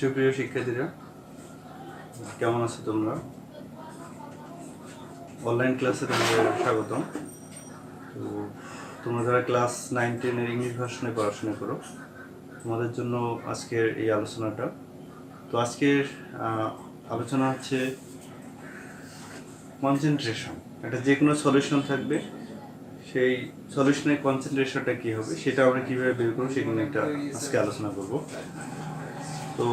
সুপ্রিয় শিক্ষার্থীরা, কেমন আছো তোমরা? অনলাইন ক্লাসে তোমাদের স্বাগতম। তো তোমরা যারা ক্লাস 9-10 ইংলিশ ভার্সনে পড়াশোনা করো, তোমাদের জন্য আজকের এই আলোচনাটা। তো আজকের আলোচনা হচ্ছে কনসেন্ট্রেশন। একটা যে কোনো সলিউশন থাকবে, সেই সলিউশনের কনসেন্ট্রেশনটা কী হবে সেটা আমরা কীভাবে বের করবো সেখানে একটা আজকে আলোচনা করব। তো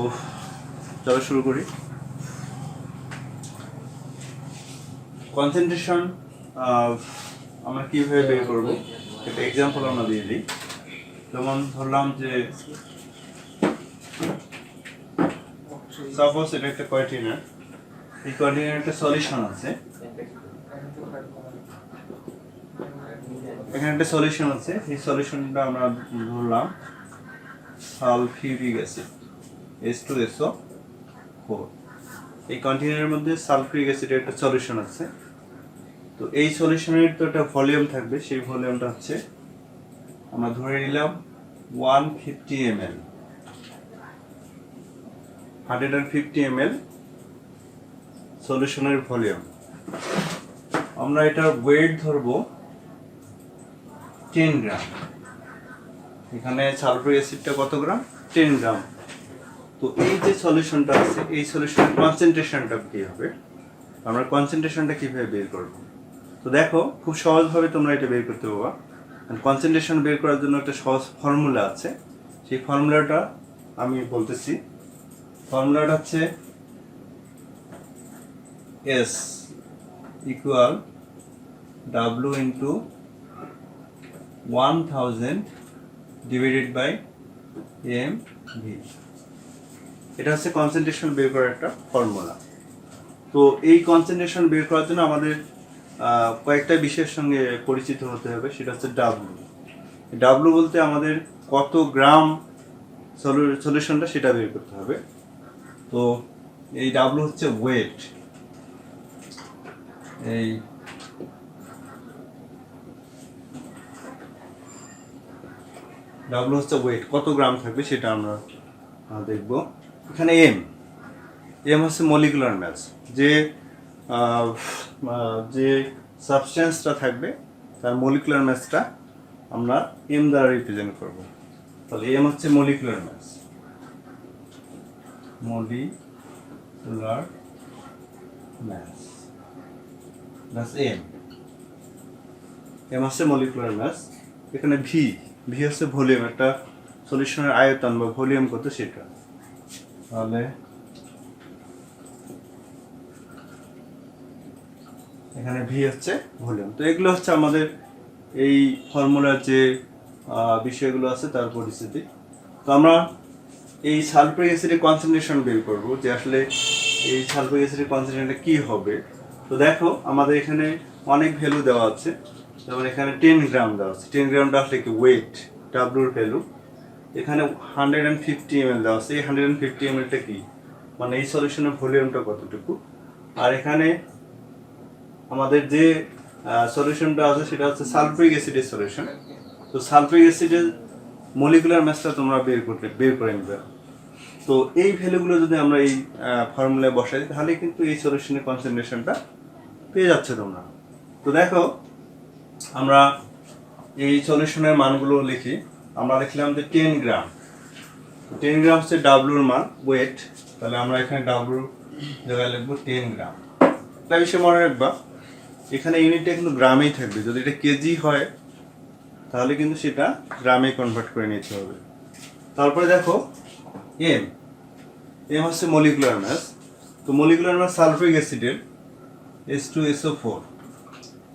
চলো শুরু করি। কনসেন্ট্রেশন আমরা কীভাবে বের করবো একটা এক্সাম্পল আমরা দিয়ে দিই। যেমন ধরলাম যে সাপোজ এটা একটা কন্টেইনার, এই কন্টেইনার একটা সলিউশন আছে, এখানে একটা সলিউশন আছে। এই সলিউশনটা আমরা ধরলাম সালফিউরিক অ্যাসিড H2SO4। এই কন্টেইনারের মধ্যে সালফিউরিক অ্যাসিডের একটা সলিউশন আছে। তো এই সলিউশনের তো একটা ভলিউম থাকবে, সেই ভলিউমটা হচ্ছে আমরা ধরে নিলাম 150 ml, 150 ml সলিউশনের ভলিউম। আমরা এটার ওয়েট ধরবো 10 গ্রাম। এখানে সালফিউরিক অ্যাসিডটা কত গ্রাম? 10 গ্রাম। তো এই যে সলিউশনটা আছে, এই সলিউশনের কনসেন্ট্রেশনটা কি হবে, আমরা কনসেন্ট্রেশনটা কিভাবে বের করব? তো দেখো, খুব সহজভাবে তোমরা এটা বের করতে পারবা। কনসেন্ট্রেশন বের করার জন্য একটা সহজ ফর্মুলা আছে, সেই ফর্মুলাটা আমি বলতেছি। ফর্মুলাটা হচ্ছে S equal W into 1000 divided by mv। এটা হচ্ছে কনসেন্ট্রেশন বের করার একটা ফর্মুলা। তো এই কনসেন্ট্রেশন বের করার জন্য আমাদের কয়েকটা বিষয়ের সঙ্গে পরিচিত হতে হবে। সেটা হচ্ছে ডাব্লু বলতে আমাদের কত গ্রাম সলিউশনটা সেটা বের করতে হবে। তো এই ডাব্লু হচ্ছে ওয়েট, এই ডাব্লু হচ্ছে ওয়েট, কত গ্রাম থাকবে সেটা আমরা দেখব। এখানে এম হচ্ছে মলিকুলার মাস, যে সাবস্টেন্সটা থাকবে তার মলিকুলার মাসটা আমরা এম দ্বারা রিপ্রেজেন্ট করব। তাহলে এম হচ্ছে molecular mass, molecular mass plus M হচ্ছে মলিকুলার মাস। এখানে ভি হচ্ছে ভলিউম, একটা সলিউশনের আয়তন বা ভলিউম কত সেটা। তাহলে এখানে ভি হচ্ছে ভলিউম। তো এগুলো হচ্ছে আমাদের এই ফর্মুলার যে বিষয়গুলো আছে তার পরিস্থিতি। তো আমরা এই সালফিউরিক অ্যাসিডের কনসেন্ট্রেশন বের করব, যে আসলে এই সালফিউরিক অ্যাসিডের কনসেন্ট্রেশনটা কি হবে। তো দেখো, আমাদের এখানে অনেক ভ্যালু দেওয়া আছে। যেমন এখানে 10 গ্রাম দেওয়া আছে। 10 গ্রামটা আসলে কি ওয়েট, ডাব্লুর ভ্যালু। এখানে 150 ml দেওয়া আছে। এই 150 mlটা কি, মানে এই সলিউশনের ভলিউমটা কতটুকু। আর এখানে আমাদের যে সলিউশনটা আছে সেটা হচ্ছে সালফিউরিক অ্যাসিডের সলিউশন। তো সালফিউরিক অ্যাসিডের মলিকুলার মাসটা তোমরা বের করে নিবে। তো এই ভ্যালুগুলো যদি আমরা এই ফর্মুলায় বসাই, তাহলে কিন্তু এই সলিউশনের কনসেন্ট্রেশনটা পেয়ে যাচ্ছে তোমরা। তো দেখো, আমরা এই সলিউশনের মানগুলো লিখি। আমরা লিখলাম যে 10 গ্রাম। 10 গ্রাম হচ্ছে ডাব্লুর মান, ওয়েট। তাহলে আমরা এখানে ডাব্লুর জায়গায় লিখবো 10 গ্রাম। একটা বিষয় মনে রাখবা, এখানে ইউনিটটা কিন্তু গ্রামেই থাকবে। যদি এটা কেজি হয় তাহলে কিন্তু সেটা গ্রামে কনভার্ট করে নিতে হবে। তারপরে দেখো এম হচ্ছে মলিকুলার মাস। তো মলিকুলার মাস সালফিউরিক অ্যাসিডের H2SO4।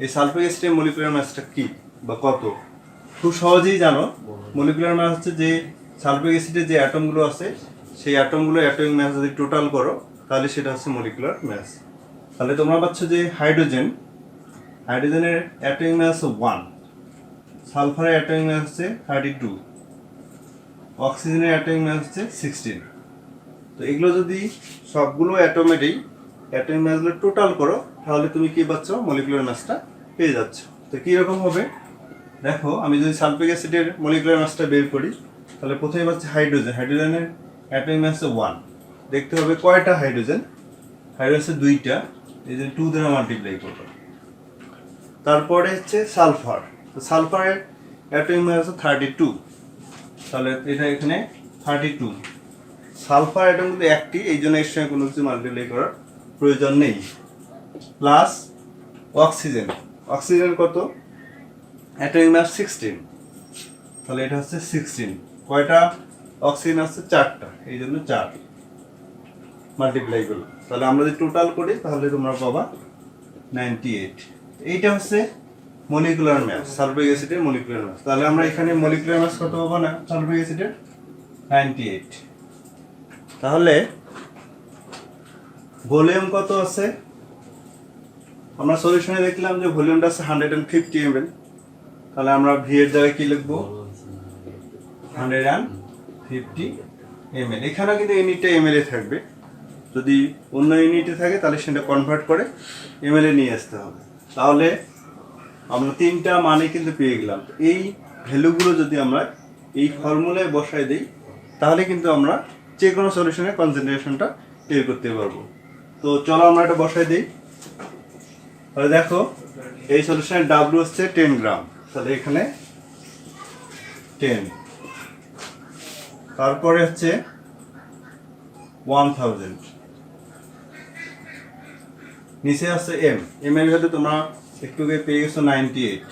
এই সালফিউরিক অ্যাসিডের মলিকুলার মাসটা কি বা কত, খুব সহজেই জানো। মলিকুলার মাস হচ্ছে যে সালফিউরিক অ্যাসিডের যে অ্যাটমগুলো আছে, সেই অ্যাটমগুলো অ্যাটমিক মাস যদি টোটাল করো তাহলে সেটা হচ্ছে মলিকুলার মাস। তাহলে তোমরা পাচ্ছ যে হাইড্রোজেনের অ্যাটমিক মাস 1, সালফারের অ্যাটমিক মাস হচ্ছে 32, অক্সিজেনের অ্যাটমিক মাস হচ্ছে 16। তো এগুলো যদি সবগুলো অ্যাটমিক মাসগুলো টোটাল করো তাহলে তুমি কি পাচ্ছ, মলিকুলার মাসটা পেয়ে যাচ্ছ। তো কীরকম হবে দেখো, আমি যদি সালফিউরিক অ্যাসিডের মলিকুলার মাসটা বের করি, তাহলে প্রথমে পাচ্ছি হাইড্রোজেনের অ্যাটমিক মাস 1, দেখতে হবে কয়টা হাইড্রোজেন। হাইড্রোজেন দুইটা, এই যে 2 দ্বারা মাল্টিপ্লাই করবে। তারপরে হচ্ছে সালফার। তো সালফারের অ্যাটমিক মাস হচ্ছে 32, তাহলে এটা এখানে 32। সালফার অ্যাটম কিন্তু একটি, এই জন্য এর সঙ্গে কোনো কিছু মাল্টিপ্লাই করার প্রয়োজন নেই। Plus oxygen. অক্সিজেন কত? অ্যাটমিক মাস 16, তাহলে এটা হচ্ছে 16। কয়টা অক্সিজেন আছে? 4টা, এই জন্য 4 মাল্টিপ্লাই করলো। তাহলে আমরা যদি টোটাল করি তাহলে তোমরা পাবা 98। এইটা হচ্ছে মলিকুলার মাস, সালফিক অ্যাসিডের মলিকুলার মাস। তাহলে আমরা এখানে মলিকুলার মাস কত পাবো না সালফিক অ্যাসিডের? 98। তাহলে ভলিউম কত আছে? আমরা সলিউশনে দেখলাম যে ভলিউমটা আছে 150 ml। তাহলে আমরা ভি এর জায়গায় কি লিখবো? 150 ml। এখানে কিন্তু ইউনিটটা ml এ থাকবে, যদি অন্য ইউনিটে থাকে তাহলে সেটা কনভার্ট করে ml এ নিয়ে আসতে হবে। তাহলে আমরা 3টা মানে কিন্তু পেয়ে গেলাম। এই ভ্যালুগুলো যদি আমরা এই ফর্মুলায় বসায় দিই তাহলে কিন্তু আমরা যে কোনো সলিউশনের কনসেন্ট্রেশনটা বের করতে পারবো। তো চলো আমরা এটা বসায় দিই। তাহলে দেখো এই সলিউশনের ডাব্লিউ হচ্ছে 10 গ্রাম, তাহলে এখানে 10। তারপরে হচ্ছে 1000, নিচে আছে এম। এম এর ভ্যালু তোমরা একটু আগে পেয়ে গেছো 98,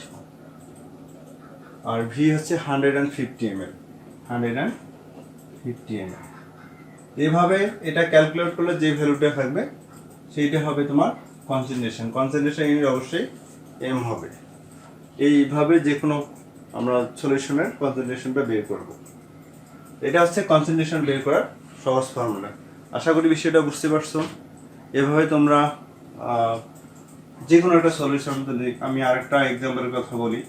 আর ভি হচ্ছে 150 ml। 150 ml। এইভাবে এটা ক্যালকুলেট করলে যে ভ্যালুটা থাকবে সেইটা হবে তোমার কনসেন্ট্রেশন। কনসেন্ট্রেশন ইউনিট অবশ্যই এম হবে। এইভাবে যে কোনো আমরা সলিউশনের কনসেন্ট্রেশনটা বের করব। এটা হচ্ছে কনসেন্ট্রেশন বের করার সহজ ফর্মুলা। আশা করি বিষয়টা বুঝতে পারছো। এভাবে তোমরা যে কোনো একটা সলিউশন, যদি আমি আরেকটা এক্সাম্পলের কথা বলি,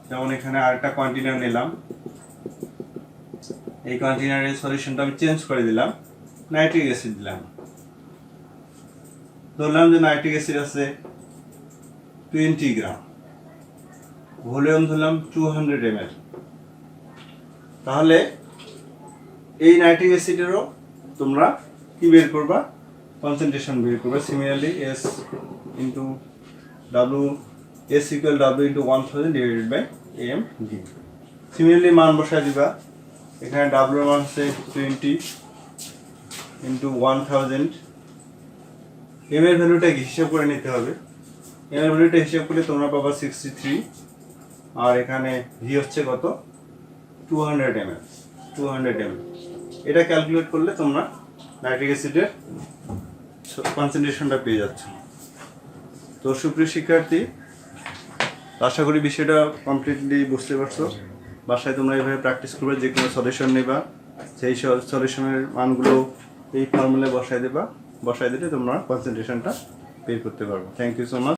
যেমন এখানে আরেকটা কন্টেনার নিলাম, এই কন্টেনারের সলিউশনটা আমি চেঞ্জ করে দিলাম, নাইট্রিক অ্যাসিড দিলাম। ধরলাম যে নাইট্রিক অ্যাসিড আছে 20 গ্রাম, ভলিউম ধরলাম 200 ml। তাহলে এই নাইট্রিক অ্যাসিডেরও তোমরা কি বের করবা? কনসেন্ট্রেশন বের করবা। Similarly S into W, S equal W into 1000 divided by M D. Similarly মান বসায় দিবা। এখানে ডাব্লিউ মান হচ্ছে 20 ইন্টু 1000। এম এর ভ্যালুটা হিসাব করে নিতে হবে। এম এর ভ্যালুটা হিসাব করলে তোমরা পাবা 63, আর এখানে ভি হচ্ছে কত? 200 ml। 200 ml। এটা ক্যালকুলেট করলে তোমরা নাইট্রিক অ্যাসিডের কনসেন্ট্রেশনটা পেয়ে যাচ্ছ। তো সুপ্রিয় শিক্ষার্থী, আশা করি বিষয়টা কমপ্লিটলি বুঝতে পারছো। বাসায় তোমরা এইভাবে প্র্যাকটিস করবে, যে কোনো সলিউশন নেবা, সেই সলিউশনের মানগুলো এই ফর্মুলায় বসায় দিলে তোমরা কনসেন্ট্রেশনটা বের করতে পারবে। Thank you so much.